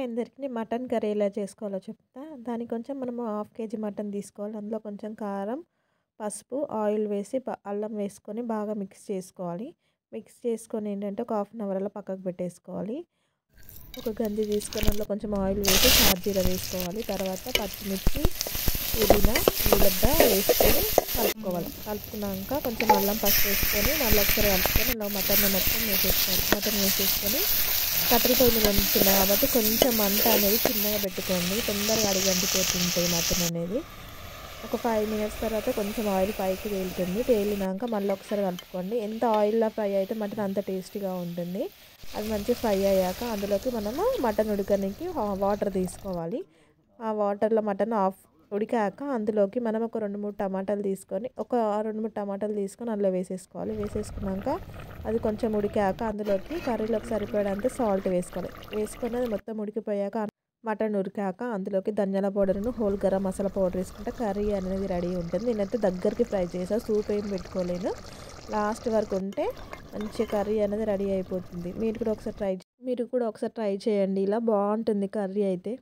అందరికీ mutton curry ఎలా చేసుకోవాలో చెప్తా. దానికి కొంచెం మనము హాఫ్ కేజీ మటన్ తీసుకోవాలి. అందులో కొంచెం కారం, పసుపు, ఆయిల్ వేసి అల్లం వేసుకొని బాగా మిక్స్ చేసుకోవాలి. మిక్స్ చేసుకొని ఏంటంటే ఒక హాఫ్ అన్ అవర్ అలా పక్కకు పెట్టేసుకోవాలి. ఒక గంజి తీసుకొని అందులో కొంచెం ఆయిల్ వేసి షాజీరా వేసుకోవాలి. తర్వాత పచ్చిమిర్చి, పుదీనా, ఉల్లిగడ్డ వేసుకొని కలుపుకోవాలి. కలుపుకున్నాక కొంచెం అల్లం పసుపు వేసుకొని మళ్ళీ ఒకసారి కలుపుకొని అందులో మటన్ మొత్తం వేసేసుకోవాలి. మటన్ వేసేసుకొని కట్టెల పొయ్యి మీద వండుతున్నా కాబట్టి కొంచెం మంట అనేది చిన్నగా పెట్టుకోండి. తొందరగా అడుగంటిపోతుంటాయి మటన్ అనేది. ఒక 5 మినిట్స్ తర్వాత కొంచెం ఆయిల్ పైకి తేలుతుంది. తేలినాక మళ్ళీ ఒకసారి కలుపుకోండి. ఎంత ఆయిల్లో ఫ్రై అయితే మటన్ అంత టేస్టీగా ఉంటుంది. అది మంచిగా ఫ్రై అయ్యాక అందులోకి మనము మటన్ ఉడకడానికి వాటర్ తీసుకోవాలి. ఆ వాటర్లో మటన్ ఉడికాక అందులోకి మనం ఒక 2-3 టమాటాలు తీసుకొని అందులో వేసేసుకోవాలి. వేసేసుకున్నాక అది కొంచెం ఉడికాక అందులోకి కర్రీలోకి సరిపడేంత సాల్ట్ వేసుకోవాలి. వేసుకొని అది మొత్తం ఉడికిపోయాక మటన్ ఉడికాక అందులోకి ధనియాల పౌడర్ను హోల్ గరం మసాలా పౌడర్ వేసుకుంటే కర్రీ అనేది రెడీ ఉంటుంది. నేనైతే దగ్గరికి ఫ్రై చేసా, సూప్ ఏం పెట్టుకోలేను. లాస్ట్ వరకు ఉంటే మంచి కర్రీ అనేది రెడీ అయిపోతుంది. మీరు కూడా ఒకసారి ట్రై చేయండి. ఇలా బాగుంటుంది కర్రీ అయితే.